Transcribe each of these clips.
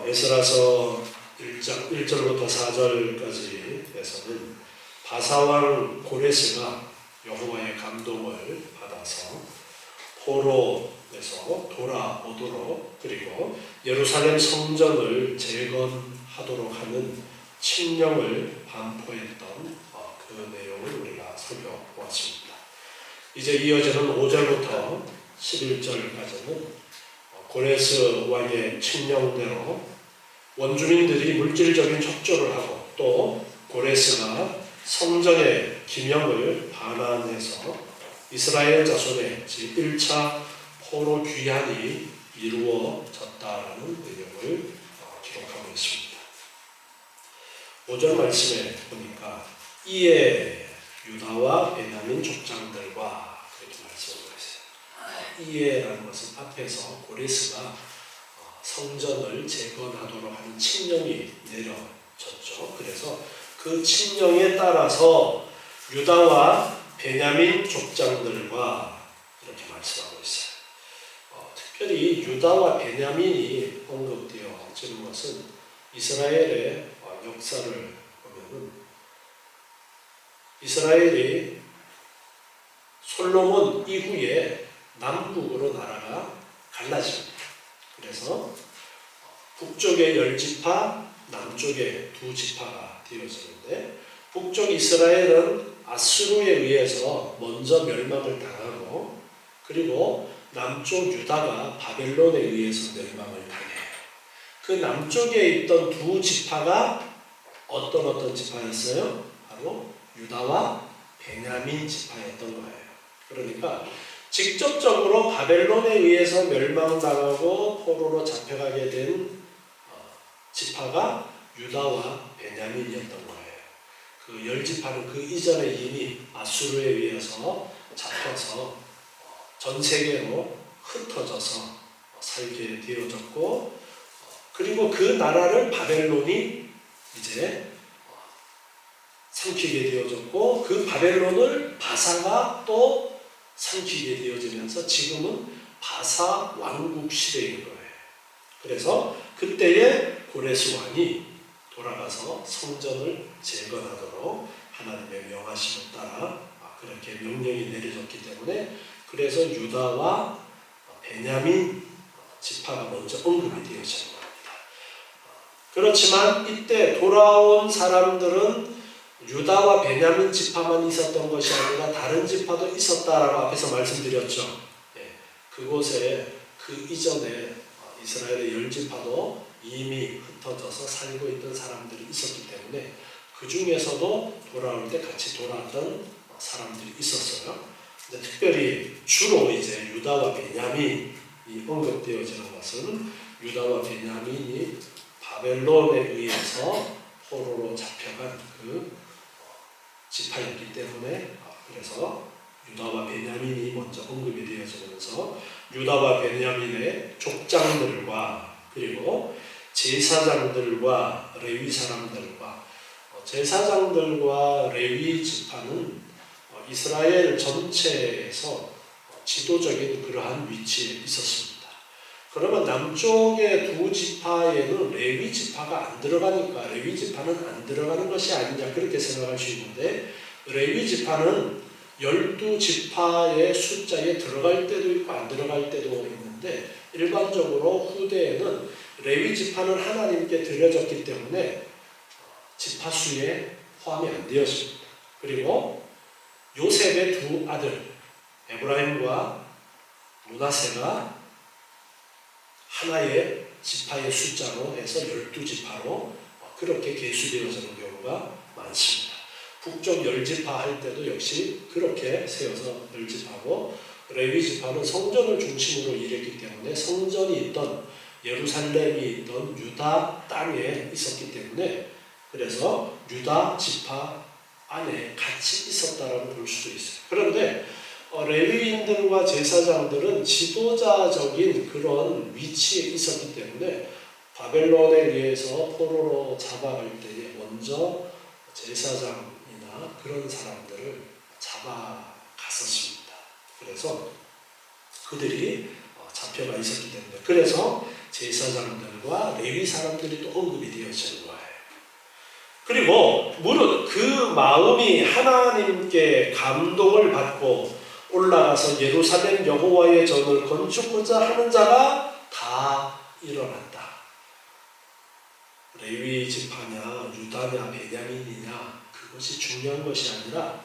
에스라서 1절부터 4절까지에서는 바사왕 고레스가 여호와의 감동을 받아서 포로에서 돌아오도록, 그리고 예루살렘 성전을 재건하도록 하는 칙령을 반포했던 그 내용을 우리가 살펴보았습니다. 이제 이어지는 5절부터 11절까지는 고레스 왕의 칙령대로 원주민들이 물질적인 협조를 하고, 또 고레스가 성전의 기명을 반환해서 이스라엘 자손의 제1차 포로 귀환이 이루어졌다라는 내용을 기록하고 있습니다. 5절 말씀에 보니까 이에 유다와 베냐민 족장들과 이렇게 말씀을 했어요. 이에라는 것은 앞에서 고레스가 성전을 재건하도록 하는 칙령이 내려졌죠. 그래서 그 칙령에 따라서 유다와 베냐민 족장들과 이렇게 말씀하고 있어요. 특별히 유다와 베냐민이 언급되어지는 것은 이스라엘의 역사를 보면은 이스라엘이 솔로몬 이후에 남북으로 나라가 갈라집니다. 그래서 북쪽에 10지파, 남쪽에 2지파가 되어지는데, 북쪽 이스라엘은 아수르에 의해서 먼저 멸망을 당하고, 그리고 남쪽 유다가 바벨론에 의해서 멸망을 당해요. 그 남쪽에 있던 2지파가 어떤 지파였어요? 바로 유다와 베냐민 지파였던 거예요. 그러니까 직접적으로 바벨론에 의해서 멸망당하고 포로로 잡혀가게 된 지파가 유다와 베냐민이었던 거예요. 그 10지파는 그 이전에 이미 아수르에 의해서 잡혀서 전 세계로 흩어져서 살게 되어졌고, 그리고 그 나라를 바벨론이 이제 삼키게 되어졌고, 그 바벨론을 바사가 또 삼키게 되어지면서 지금은 바사 왕국 시대인 거예요. 그래서 그때에 고레스 왕이 돌아가서 성전을 재건하도록 하나님의 명하심에 따라 그렇게 명령이 내려졌기 때문에, 그래서 유다와 베냐민 지파가 먼저 언급이 되어진 겁니다. 그렇지만 이때 돌아온 사람들은 유다와 베냐민 지파만 있었던 것이 아니라 다른 지파도 있었다라고 앞에서 말씀드렸죠. 그곳에 그 이전에 이스라엘의 10지파도 이미 흩어져서 살고 있던 사람들이 있었기 때문에 그 중에서도 돌아올 때 같이 돌아왔던 사람들이 있었어요. 근데 특별히 주로 이제 유다와 베냐민이 언급되어지는 것은 유다와 베냐민이 바벨론에 의해서 포로로 잡혀간 그 지파였기 때문에, 그래서 유다와 베냐민이 먼저 언급이 되어지면서 유다와 베냐민의 족장들과, 그리고 제사장들과 레위 사람들과, 제사장들과 레위 지파는 이스라엘 전체에서 지도적인 그러한 위치에 있었습니다. 그러면 남쪽의 2지파에는 레위 지파가 안 들어가니까 레위 지파는 안 들어가는 것이 아니냐, 그렇게 생각할 수 있는데, 레위 지파는 12지파의 숫자에 들어갈 때도 있고 안 들어갈 때도 있는데, 일반적으로 후대에는 레위 지파는 하나님께 드려졌기 때문에 지파 수에 포함이 안 되었습니다. 그리고 요셉의 2 아들 에브라임과 므낫세가 하나의 지파의 숫자로 해서 12지파로 그렇게 계수되어지는 경우가 많습니다. 북쪽 10지파 할 때도 역시 그렇게 세워서 10지파고, 레위 지파는 성전을 중심으로 일했기 때문에 성전이 있던 예루살렘이 있던 유다 땅에 있었기 때문에, 그래서 유다 지파 안에 같이 있었다라고 볼 수도 있어요. 그런데 레위인들과 제사장들은 지도자적인 그런 위치에 있었기 때문에 바벨론에 의해서 포로로 잡아갈 때에 먼저 제사장이나 그런 사람들을 잡아갔었습니다. 그래서 그들이 잡혀가 있었기 때문에, 그래서 제사장들과 레위 사람들이 또 언급이 되어지는 거예요. 그리고 무릇 그 마음이 하나님께 감동을 받고 올라가서 예루살렘 여호와의 전을 건축하자 하는 자가 다 일어났다. 레위 지파냐 유다냐 베냐민이냐 그것이 중요한 것이 아니라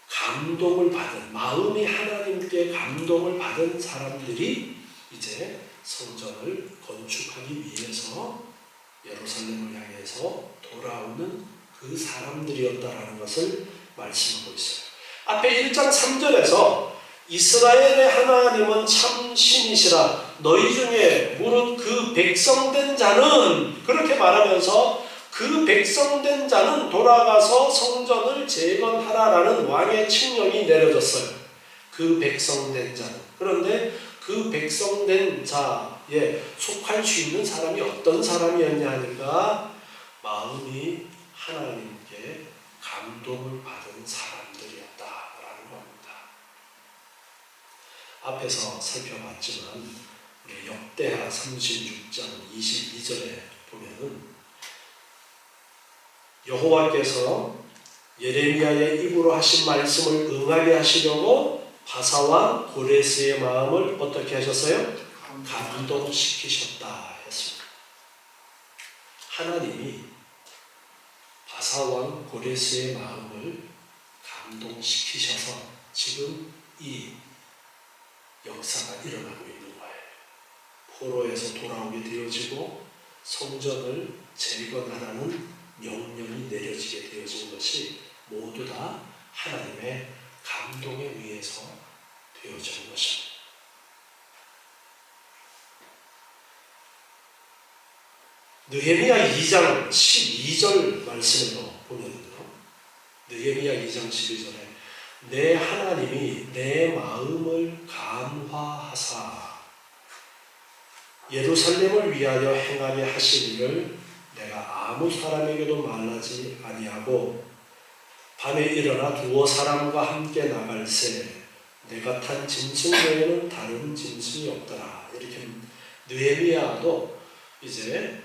감동을 받은, 마음이 하나님께 감동을 받은 사람들이 이제 성전을 건축하기 위해서 예루살렘을 향해서 돌아오는 그 사람들이었다라는 것을 말씀하고 있어요. 앞에 1장 3절에서 이스라엘의 하나님은 참 신이시라 너희 중에 무릇 그 백성된 자는, 그렇게 말하면서 그 백성된 자는 돌아가서 성전을 재건하라라는 왕의 칙령이 내려졌어요. 그 백성된 자는. 그런데 그 백성된 자에 속할 수 있는 사람이 어떤 사람이었냐 하니까 마음이 하나님께 감동을 받은 사람들이었다라는 겁니다. 앞에서 살펴봤지만 우리 역대하 36장 22절에 보면은 여호와께서 예레미야의 입으로 하신 말씀을 응하게 하시려고 바사왕 고레스의 마음을 어떻게 하셨어요? 감동시키셨다 했습니다. 하나님이 바사왕 고레스의 마음을 감동시키셔서 지금 이 역사가 일어나고 있는 거예요. 포로에서 돌아오게 되어지고 성전을 재건하라는 명령이 내려지게 되어진 것이 모두 다 하나님의 감동에 의해서 되어진 것입니다. 느헤미야 2장 12절 말씀으로 보면요, 느헤미야 2장 12절에 내 하나님이 내 마음을 감화하사 예루살렘을 위하여 행하게 하시기를 내가 아무 사람에게도 말하지 아니하고 밤에 일어나 두어 사람과 함께 나갈새 내가 탄 짐승 외에는 다른 짐승이 없더라. 이렇게 느헤미야도 이제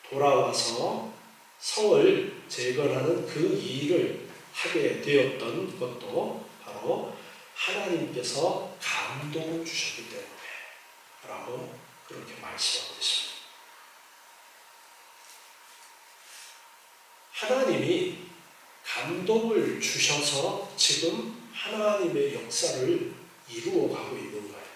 돌아와서 성을 재건하는 그 일을 하게 되었던 것도 바로 하나님께서 감동을 주셨기 때문에 라고 그렇게 말씀하고 있습니다. 하나님이 감동을 주셔서 지금 하나님의 역사를 이루어가고 있는 거예요.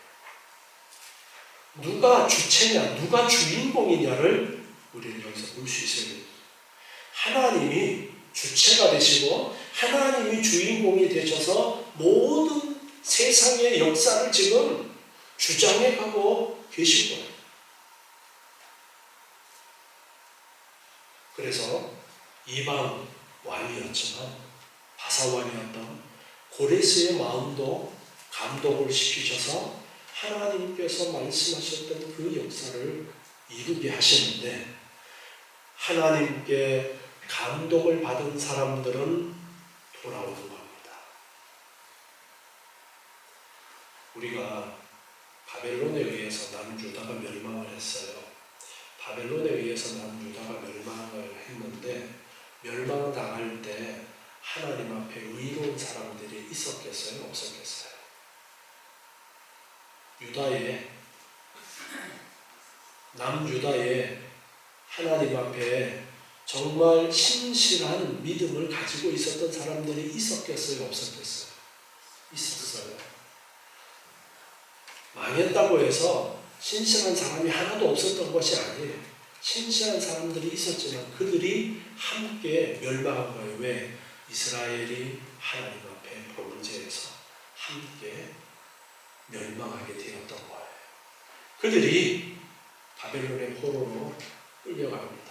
누가 주체냐, 누가 주인공이냐를 우리는 여기서 볼 수 있어야 됩니다. 하나님이 주체가 되시고 하나님이 주인공이 되셔서 모든 세상의 역사를 지금 주장해가고 계신 거예요. 그래서 이방 왕이었지만 바사왕이었던 고레스의 마음도 감동을 시키셔서 하나님께서 말씀하셨던 그 역사를 이루게 하시는데, 하나님께 감동을 받은 사람들은 돌아오는 겁니다. 우리가 바벨론에 의해서 남유다가 멸망을 했어요. 바벨론에 의해서 남유다가 멸망을 했는데 멸망당할 때 하나님 앞에 의로운 사람들이 있었겠어요? 없었겠어요? 남유다에 하나님 앞에 정말 신실한 믿음을 가지고 있었던 사람들이 있었겠어요? 없었겠어요? 있었어요. 망했다고 해서 신실한 사람이 하나도 없었던 것이 아니에요. 신실한 사람들이 있었지만 그들이 함께 멸망한 거예요. 왜? 이스라엘이 하나님 앞에 범죄해서 함께 멸망하게 되었던 거예요. 그들이 바벨론의 포로로 끌려갑니다.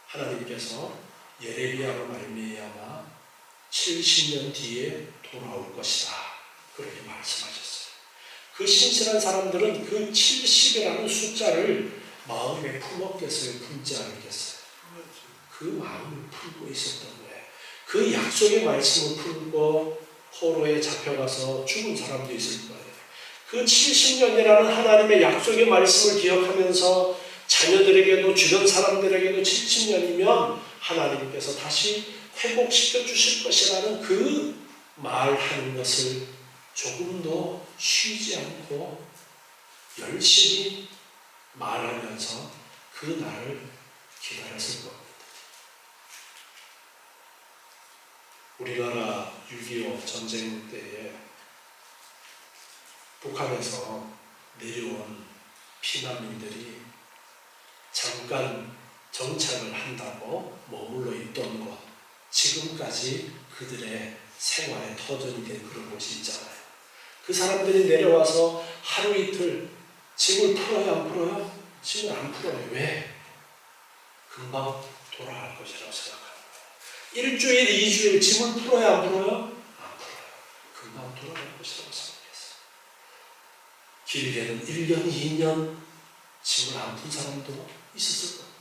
하나님께서 예레미야로 말미암아 70년 뒤에 돌아올 것이다. 그렇게 말씀하셨어요. 그 신실한 사람들은 그 70이라는 숫자를 마음에 품었겠어요? 품지 않겠어요? 그 마음을 품고 있었던 거예요. 그 약속의 말씀을 품고 포로에 잡혀가서 죽은 사람도 있을 거예요. 그 70년이라는 하나님의 약속의 말씀을 기억하면서 자녀들에게도 주변 사람들에게도 70년이면 하나님께서 다시 회복시켜 주실 것이라는 그 말하는 것을 조금도 쉬지 않고 열심히 말하면서 그 날을 기다렸을 겁니다. 우리나라 6.25 전쟁 때에 북한에서 내려온 피난민들이 잠깐 정착을 한다고 머물러 있던 곳, 지금까지 그들의 생활의 터전이 된 그런 곳이 있잖아요. 그 사람들이 내려와서 하루 이틀 짐을 풀어요, 안 풀어요? 짐을 안 풀어요. 왜? 금방 돌아갈 것이라고 생각합니다. 일주일, 2주일 짐을 풀어요, 안 풀어요? 안 풀어요. 금방 돌아갈 것이라고 생각했어요. 길게는 1년, 2년 짐을 안 푼 사람도 있었을 겁니다.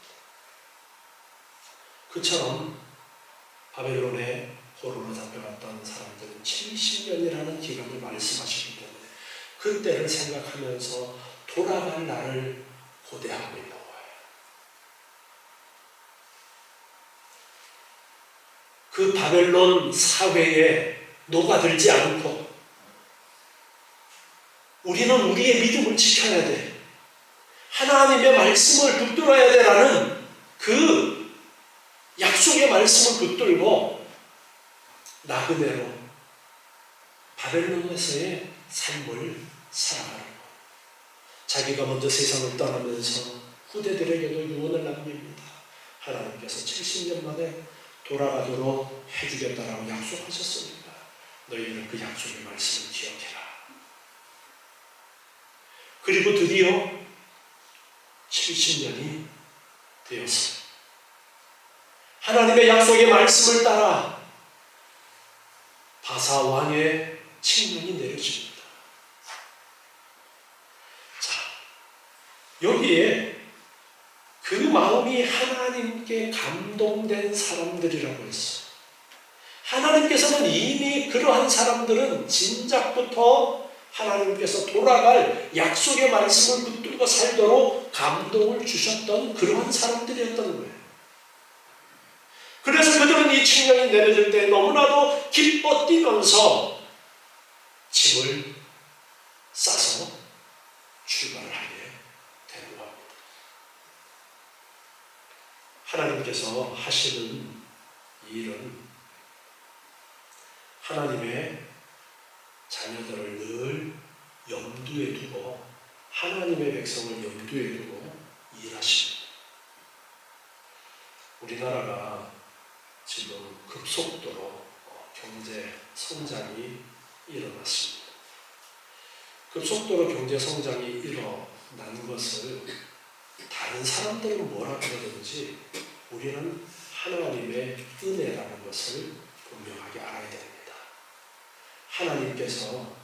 그처럼 바벨론에 포로로 잡혀갔던 사람들은 70년이라는 기간을 말씀하시기 때문에 그때를 생각하면서 돌아갈 날을 고대하고 있는 거예요. 그 바벨론 사회에 녹아들지 않고 우리는 우리의 믿음을 지켜야 돼. 하나님의 말씀을 붙들어야 돼라는 그 약속의 말씀을 붙들고 나그네로 바벨론에서의 삶을 살아가는 것. 자기가 먼저 세상을 떠나면서 후대들에게도 유언을 남깁니다. 하나님께서 70년 만에 돌아가도록 해주겠다라고 약속하셨으니까 너희는 그 약속의 말씀을 기억해라. 그리고 드디어 70년이 되었습니다. 하나님의 약속의 말씀을 따라 바사 왕의 칙령이 내려집니다. 자, 여기에 그 마음이 하나님께 감동된 사람들이라고 했어요. 하나님께서는 이미 그러한 사람들은 진작부터 하나님께서 돌아갈 약속의 말씀을 붙들고 살도록 감동을 주셨던 그러한 사람들이었던 거예요. 그래서 그들은 이 칙령이 내려질 때 너무나도 기뻐 뛰면서 짐을 싸서 출발을 하게 되는 겁니다. 하나님께서 하시는 일은 하나님의 자녀들을 늘 염두에 두고 하나님의 백성을 염두에 두고 일하십니다. 우리나라가 지금 급속도로 경제 성장이 일어났습니다. 급속도로 경제 성장이 일어난 것을 다른 사람들은 뭐라 그러든지 우리는 하나님의 은혜라는 것을 분명하게 알아야 됩니다. 하나님께서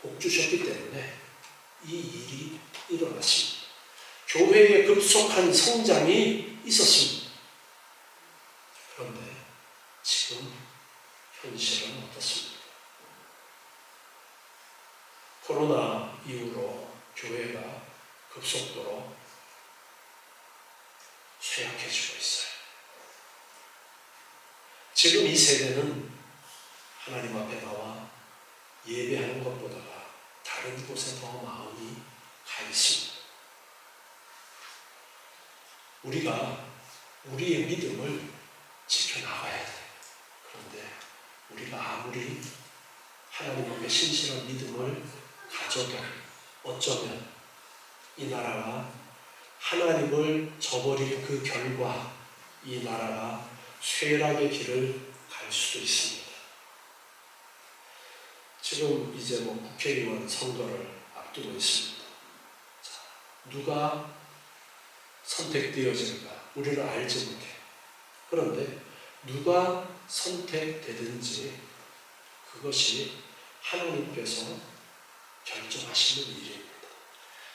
복 주셨기 때문에 이 일이 일어났습니다. 교회의 급속한 성장이 있었습니다. 그런데 지금 현실은 어떻습니까? 코로나 이후로 교회가 급속도로 쇠약해지고 있어요. 지금 이 세대는 하나님 앞에 나와 예배하는 것보다가 다른 곳에 더 마음이 가 있습니다. 우리가 우리의 믿음을 지켜나가야 돼요. 그런데 우리가 아무리 하나님 앞에 신실한 믿음을 가져도 어쩌면 이 나라가 하나님을 저버린 그 결과 이 나라가 쇠락의 길을 갈 수도 있습니다. 지금 이제 국회의원 선거를 앞두고 있습니다. 자, 누가 선택되어질까? 우리는 알지 못해요. 그런데 누가 선택되든지 그것이 하나님께서 결정하시는 일입니다.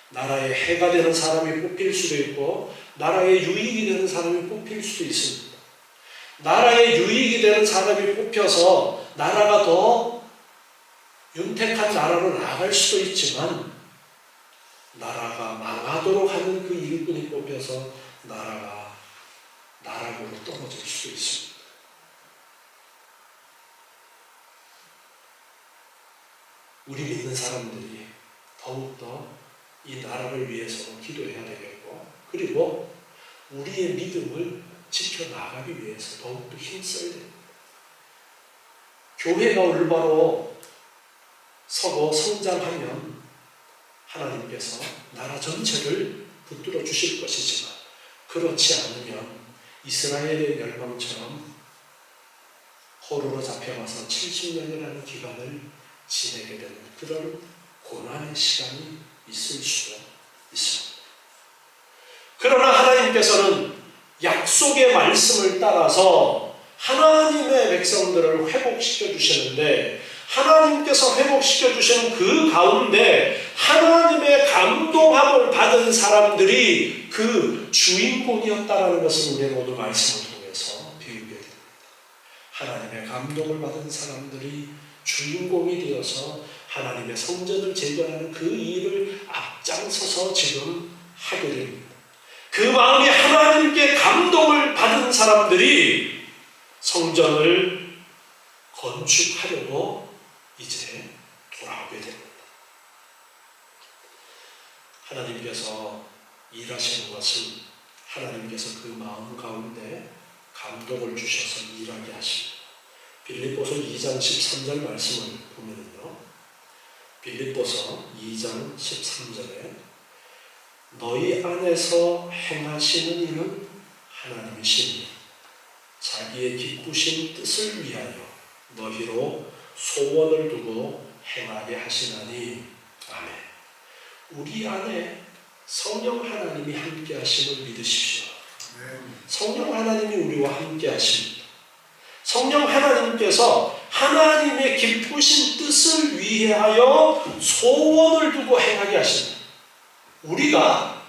나라의 해가 되는 사람이 뽑힐 수도 있고 나라의 유익이 되는 사람이 뽑힐 수도 있습니다. 나라의 유익이 되는 사람이 뽑혀서 나라가 더 윤택한 나라로 나아갈 수도 있지만 나라가 망하도록 하는 그 일꾼이 뽑혀서 나라가 나락으로 떨어질 수도 있습니다. 우리 믿는 사람들이 더욱더 이 나라를 위해서 기도해야 되겠고, 그리고 우리의 믿음을 지켜나가기 위해서 더욱더 힘써야 됩니다. 교회가 올바로 서고 성장하면 하나님께서 나라 전체를 붙들어 주실 것이지만, 그렇지 않으면 이스라엘의 멸망처럼 포로로 잡혀가서 70년이라는 기간을 지내게 되는 그런 고난의 시간이 있을 수도 있습니다. 그러나 하나님께서는 약속의 말씀을 따라서 하나님의 백성들을 회복시켜 주시는데, 하나님께서 회복시켜 주시는 그 가운데 하나님의 감동함을 받은 사람들이 그 주인공이었다라는 것을 우리는 오늘 말씀을 통해서 배우게 됩니다. 하나님의 감동을 받은 사람들이 주인공이 되어서 하나님의 성전을 재건하는 그 일을 앞장서서 지금 하게 됩니다. 그 마음이 하나님께 감동을 받은 사람들이 성전을 건축하려고 이제 돌아오게 됩니다. 하나님께서 일하시는 것은 하나님께서 그 마음 가운데 감동을 주셔서 일하게 하십니다. 빌립보서 2장 13절 말씀을 보면요, 빌립보서 2장 13절에 너희 안에서 행하시는 이는 하나님이시니 자기의 기쁘신 뜻을 위하여 너희로 소원을 두고 행하게 하시나니. 아멘. 우리 안에 성령 하나님이 함께 하심을 믿으십시오. 성령 하나님이 우리와 함께 하십니다. 성령 하나님께서 하나님의 기쁘신 뜻을 위하여 소원을 두고 행하게 하십니다. 우리가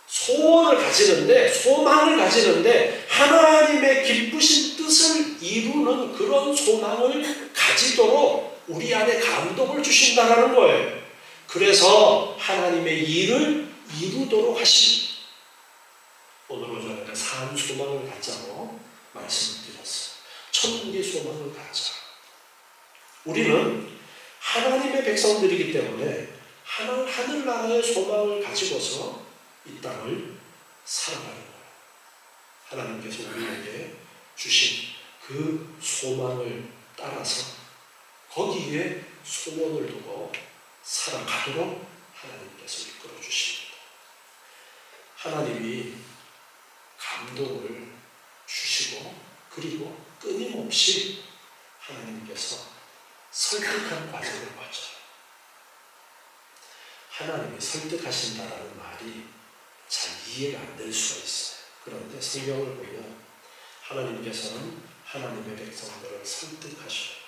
소원을 가지는데, 소망을 가지는데 하나님의 기쁘신 뜻을 이루는 그런 소망을 가지도록 우리 안에 감동을 주신다는 거예요. 그래서 하나님의 일을 이루도록 하십니다. 오늘 오전에 산 소망을 갖자고 말씀을 드렸어요. 천국의 소망을 갖자. 우리는 하나님의 백성들이기 때문에 하늘나라의 소망을 가지고서 이 땅을 살아가는 거예요. 하나님께서 우리에게 주신 그 소망을 따라서 거기에 소원을 두고 살아가도록 하나님께서 이끌어 주십니다. 하나님이 감동을 주시고, 그리고 끊임없이 하나님께서 설득하는 과정을 거쳐요. 하나님이 설득하신다라는 말이 잘 이해가 안 될 수가 있어요. 그런데 성경을 보면 하나님께서는 하나님의 백성들을 설득하셔요.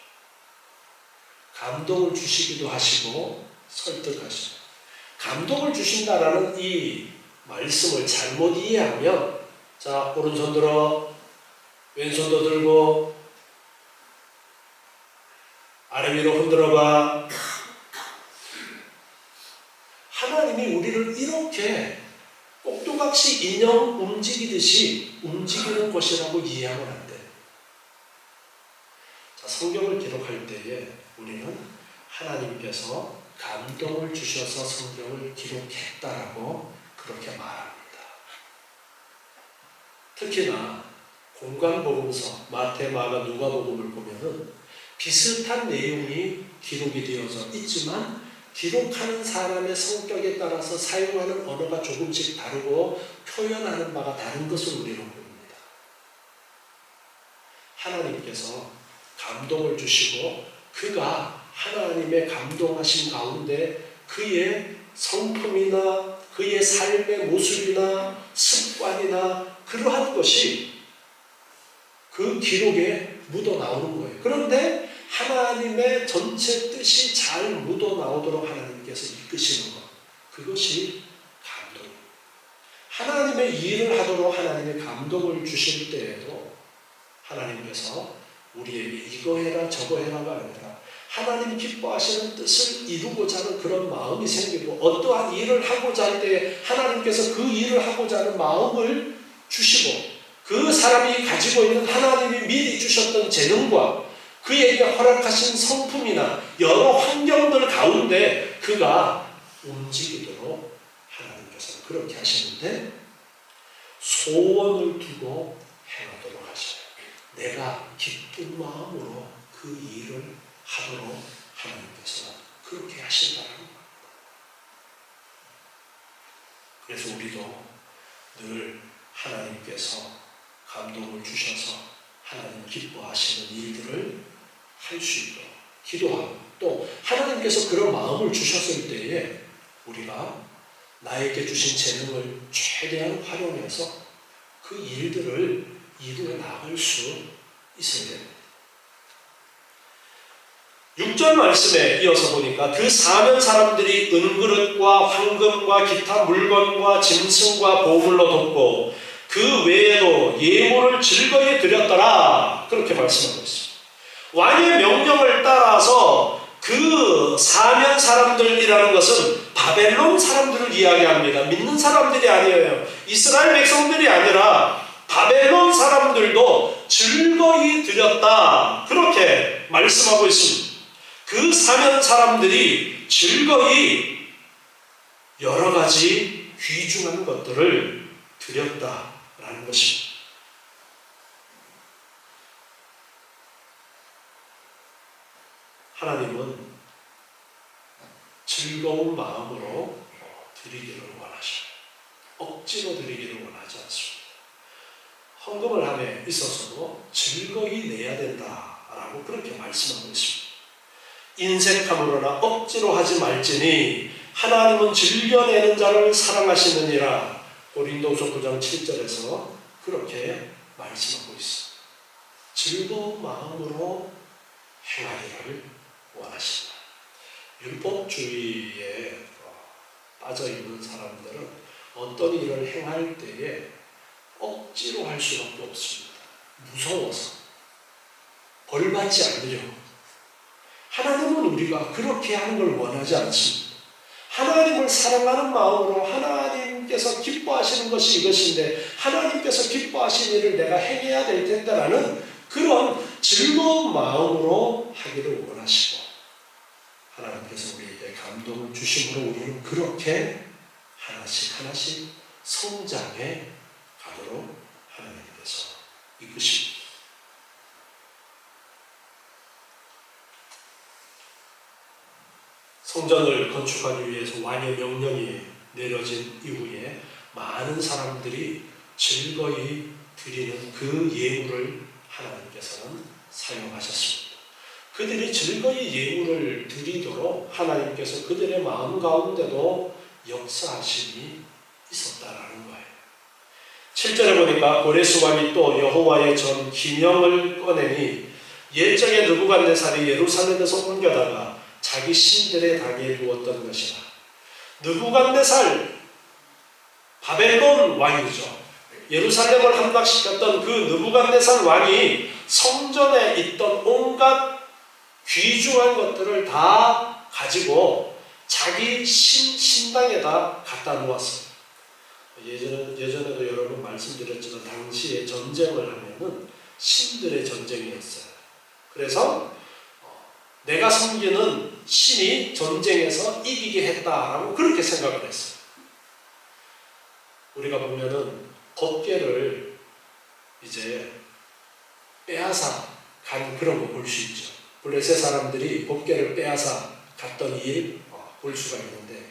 감동을 주시기도 하시고 설득하셔요. 감동을 주신다라는 이 말씀을 잘못 이해하면, 자, 오른손 들어, 왼손도 들고 아래 위로 흔들어봐. 하나님이 우리를 이렇게 꼭두각시 인형 움직이듯이 움직이는 것이라고 이해하면 안 돼. 자, 성경을 기록할 때에 우리는 하나님께서 감동을 주셔서 성경을 기록했다라고 그렇게 말합니다. 특히나 공관복음서, 마태, 마가, 누가복음을 보면은 비슷한 내용이 기록이 되어져 있지만 기록하는 사람의 성격에 따라서 사용하는 언어가 조금씩 다르고 표현하는 바가 다른 것을 우리는 봅니다. 하나님께서 감동을 주시고 그가 하나님의 감동하신 가운데 그의 성품이나 그의 삶의 모습이나 습관이나 그러한 것이 그 기록에 묻어 나오는 거예요. 그런데 하나님의 전체 뜻이 잘 묻어 나오도록 하나님께서 이끄시는 것, 그것이 감동입니다. 하나님의 일을 하도록 하나님의 감동을 주실 때에도 하나님께서 우리에게 이거 해라 저거 해라가 아니라 하나님 기뻐하시는 뜻을 이루고자 하는 그런 마음이 생기고 어떠한 일을 하고자 할 때 하나님께서 그 일을 하고자 하는 마음을 주시고 그 사람이 가지고 있는 하나님이 미리 주셨던 재능과 그에게 허락하신 성품이나 여러 환경들 가운데 그가 움직이도록 하나님께서 그렇게 하시는데 소원을 두고 행하도록 하셔요. 내가 기쁜 마음으로 그 일을 하도록 하나님께서 그렇게 하신다는 겁니다. 그래서 우리도 늘 하나님께서 감동을 주셔서 하나님 기뻐하시는 일들을 할 수 있도록 기도하고 또 하나님께서 그런 마음을 주셨을 때에 우리가 나에게 주신 재능을 최대한 활용해서 그 일들을 이루어 나갈 수 있어야 됩니다. 6절 말씀에 이어서 보니까 그 사면 사람들이 은그릇과 황금과 기타 물건과 짐승과 보물로 돕고 그 외에도 예물을 즐거이 드렸더라 그렇게 말씀하고 있습니다. 왕의 명령을 따라서 그 사면 사람들이라는 것은 바벨론 사람들을 이야기합니다. 믿는 사람들이 아니에요. 이스라엘 백성들이 아니라 바벨론 사람들도 즐거이 드렸다 그렇게 말씀하고 있습니다. 그 사면 사람들이 즐거이 여러 가지 귀중한 것들을 드렸다라는 것입니다. 하나님은 즐거운 마음으로 드리기를 원하셔요. 억지로 드리기를 원하지 않습니다. 헌금을 함에 있어서도 즐거이 내야 된다라고 그렇게 말씀하고 있습니다. 인색함으로나 억지로 하지 말지니 하나님은 즐겨내는 자를 사랑하시느니라 고린도후서 9장 7절에서 그렇게 말씀하고 있습니다. 즐거운 마음으로 행하기를 원하신다. 율법주의에 빠져있는 사람들은 어떤 일을 행할 때에 억지로 할 수밖에 없습니다. 무서워서 벌받지 않으려고. 하나님은 우리가 그렇게 하는 걸 원하지 않습니다. 하나님을 사랑하는 마음으로 하나님께서 기뻐하시는 것이 이것인데 하나님께서 기뻐하시는 일을 내가 행해야 될 텐데라는 그런 즐거운 마음으로 하기를 원하시고 하나님께서 우리에게 감동을 주심으로 우리는 그렇게 하나씩 하나씩 성장해 가도록 하나님께서 이끄십니다. 성전을 건축하기 위해서 왕의 명령이 내려진 이후에 많은 사람들이 즐거이 드리는 그 예물을 하나님께서는 사용하셨습니다. 그들이 즐거이 예물을 드리도록 하나님께서 그들의 마음 가운데도 역사하심이 있었다라는 거예요. 7절에 보니까 고레스 왕이 또 여호와의 전 기명을 꺼내니 옛적에 느부갓네살이 예루살렘에서 옮겨다가 자기 신들의 닭에 두었던 것이라. 느부갓네살 바벨론 왕이죠. 예루살렘을 함락시켰던 그 느부갓네살 왕이 성전에 있던 온갖 귀중한 것들을 다 가지고 자기 신당에다 갖다 놓았어요. 예전에도 여러 번 말씀드렸지만 당시에 전쟁을 하면은 신들의 전쟁이었어요. 그래서 내가 섬기는 신이 전쟁에서 이기게 했다라고 그렇게 생각을 했어요. 우리가 보면은 법궤를 이제 빼앗아 간 그런 거 볼 수 있죠. 블레셋 사람들이 법궤를 빼앗아 갔던 일 볼 수가 있는데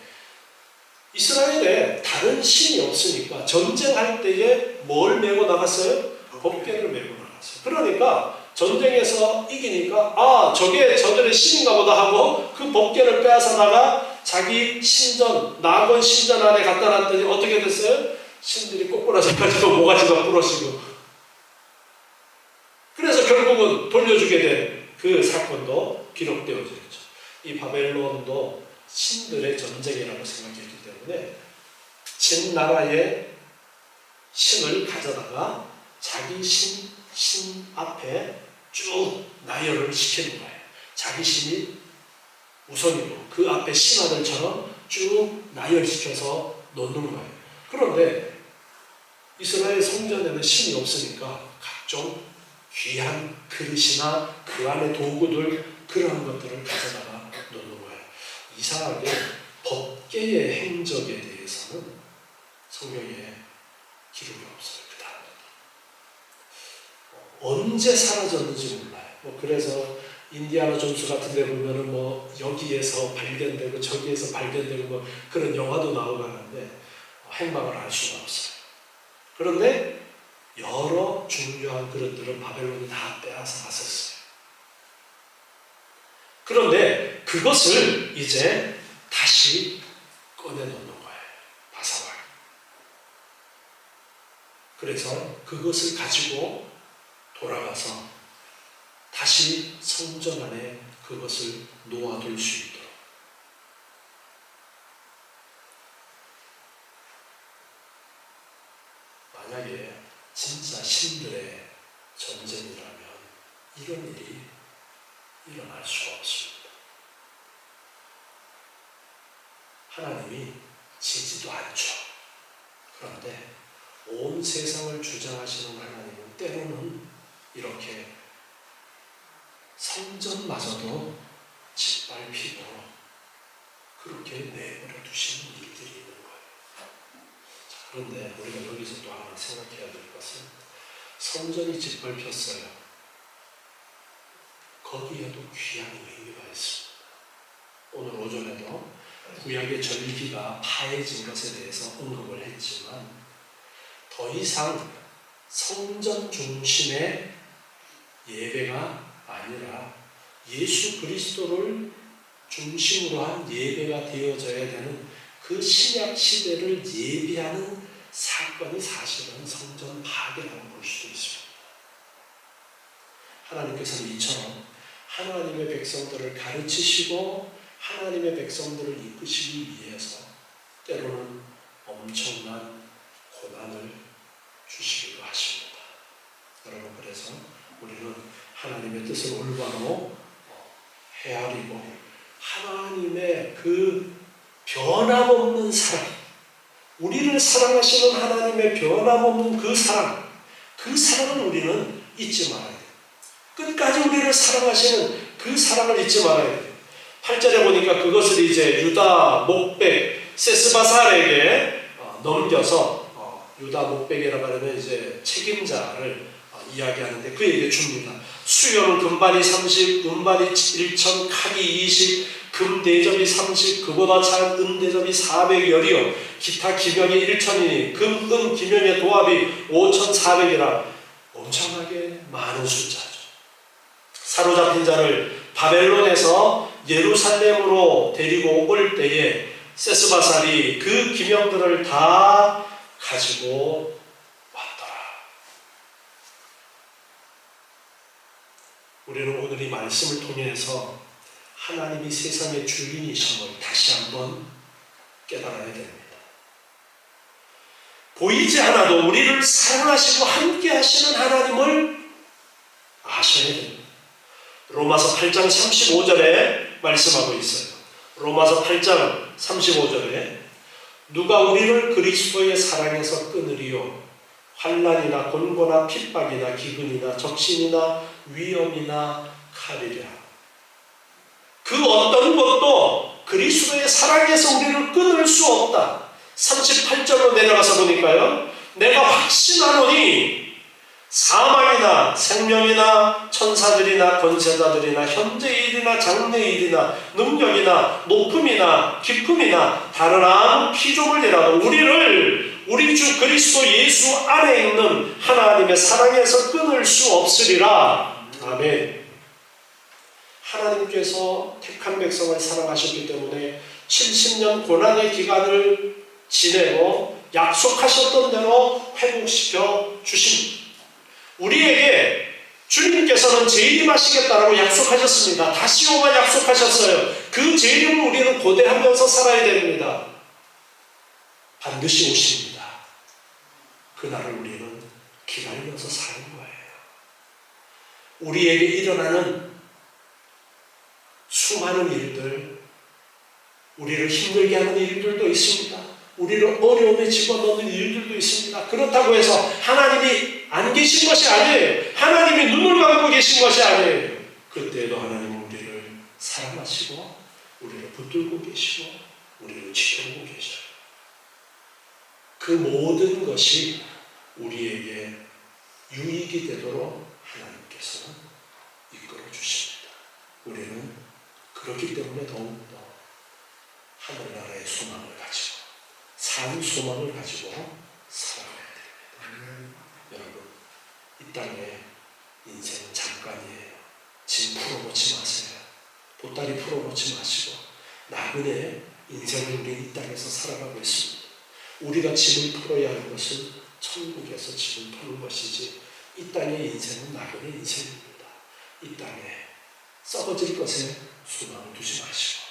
이스라엘에 다른 신이 없으니까 전쟁할 때에 뭘 메고 나갔어요? 법궤를 메고 나갔어요. 그러니까 전쟁에서 이기니까 저게 저들의 신인가 보다 하고 그 법궤를 빼앗아다가 자기 신전, 낙원 신전 안에 갖다 놨더니 어떻게 됐어요? 신들이 꼬꾸라져가지고 모가지가 부러지고 그래서 결국은 돌려주게 된 그 사건도 기록되어졌죠. 이 바벨론도 신들의 전쟁이라고 생각했기 때문에 진나라의 신을 가져다가 자기 신 앞에 쭉 나열을 시키는 거예요. 자기 신이 우선이고 그 앞에 신하들처럼 쭉 나열시켜서 놓는 거예요. 그런데 이스라엘 성전에는 신이 없으니까 각종 귀한 그릇이나 그 안에 도구들 그러한 것들을 가져다가 놓는 거예요. 이상하게 법궤의 행적에 대해서는 성경에 기록이 없어요. 그 다음에 언제 사라졌는지 몰라요. 그래서 인디아나 존스 같은 데 보면은 여기에서 발견되고 저기에서 발견되고 그런 영화도 나오고 하는데 행방을 알 수가 없어요. 그런데 여러 중요한 그릇들을 바벨론이 다 빼앗아 갔었어요. 그런데 그것을 이제 다시 꺼내놓는 거예요. 바사왕. 그래서 그것을 가지고 돌아가서 다시 성전 안에 그것을 놓아둘 수 있도록. 만약에 진짜 신들의 전쟁이라면 이런 일이 일어날 수가 없습니다. 하나님이 지지도 않죠. 그런데 온 세상을 주장하시는 하나님은 때로는 이렇게 성전마저도 짓밟히고 그렇게 내버려 두시는 일들이 있는 거예요. 그런데 우리가 여기서 또 하나 생각해야 될 것은 성전이 짓밟혔어요. 거기에도 귀한 의미가 있습니다. 오늘 오전에도 구약의 절기가 파해진 것에 대해서 언급을 했지만 더 이상 성전 중심의 예배가 아니라 예수 그리스도를 중심으로 한 예배가 되어져야 되는 그 신약 시대를 예비하는 사건이 사실은 성전 파괴라고 볼 수도 있습니다. 하나님께서는 이처럼 하나님의 백성들을 가르치시고 하나님의 백성들을 이끄시기 위해서 때로는 엄청난 고난을 주시기도 하십니다. 여러분, 그래서 우리는 하나님의 뜻을 올바로 헤아리고 하나님의 그 변함없는 사랑, 우리를 사랑하시는 하나님의 변함없는 그 사랑을 우리는 잊지 말아야 돼요. 끝까지 우리를 사랑하시는 그 사랑을 잊지 말아야 돼요. 8절에 보니까 그것을 이제 유다 목백 세스바살에게 넘겨서 유다 목백이라고 하면 이제 책임자를 이야기하는데 그에게 줍니다. 수요는 금반이 30, 은반이 1천, 칼이 20, 금 대접이 30, 그보다 작은 은 대접이 400열이요. 기타 기명이 1천이니 금, 은, 기명의 도합이 5,400이라 엄청나게 많은 숫자죠. 사로잡힌 자를 바벨론에서 예루살렘으로 데리고 올 때에 세스바살이 그 기명들을 다 가지고 왔더라. 우리는 오늘 이 말씀을 통해서 하나님이 세상의 주인이심을 다시 한번 깨달아야 됩니다. 보이지 않아도 우리를 사랑하시고 함께 하시는 하나님을 아셔야 됩니다. 로마서 8장 35절에 말씀하고 있어요. 로마서 8장 35절에 누가 우리를 그리스도의 사랑에서 끊으리요? 환난이나 곤고나 핍박이나 기근이나 적신이나 위험이나 칼이랴. 그 어떤 것도 그리스도의 사랑에서 우리를 끊을 수 없다. 38절로 내려가서 보니까요. 내가 확신하노니 사망이나 생명이나 천사들이나 권세자들이나 현재일이나 장래일이나 능력이나 높음이나 깊음이나 다른 아무 피조물이라도 우리를 우리 주 그리스도 예수 안에 있는 하나님의 사랑에서 끊을 수 없으리라. 아멘. 하나님께서 택한 백성을 사랑하셨기 때문에 70년 고난의 기간을 지내고 약속하셨던 대로 회복시켜 주십니다. 우리에게 주님께서는 재림하시겠다라고 약속하셨습니다. 다시 오마 약속하셨어요. 그 재림을 우리는 고대하면서 살아야 됩니다. 반드시 오십니다. 그날을 우리는 기다리면서 사는 거예요. 우리에게 일어나는 우리를 힘들게 하는 일들도 있습니다. 우리를 어려움에 집어넣는 일들도 있습니다. 그렇다고 해서 하나님이 안 계신 것이 아니에요. 하나님이 눈을 감고 계신 것이 아니에요. 그때도 하나님은 우리를 사랑하시고 우리를 붙들고 계시고 우리를 지켜보고 계셔요. 그 모든 것이 우리에게 유익이 되도록 하나님께서는 이끌어 주십니다. 우리는 그렇기 때문에 더욱더 하늘나라의 소망을 가지고 산 소망을 가지고 살아가야 됩니다. 여러분, 이 땅에 인생은 잠깐이에요. 짐 풀어놓지 마세요. 보따리 풀어놓지 마시고 나그네 인생을 우리 이 땅에서 살아가고 있습니다. 우리가 짐을 풀어야 할 것은 천국에서 짐을 푸는 것이지 이 땅의 인생은 나그네 인생입니다. 이 땅에 썩어질 것에 소망을 두지 마시고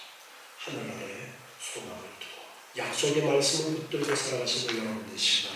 하늘나라에 소망을 두고 약속의 말씀을 붙들고 살아가시는 여러분 되시기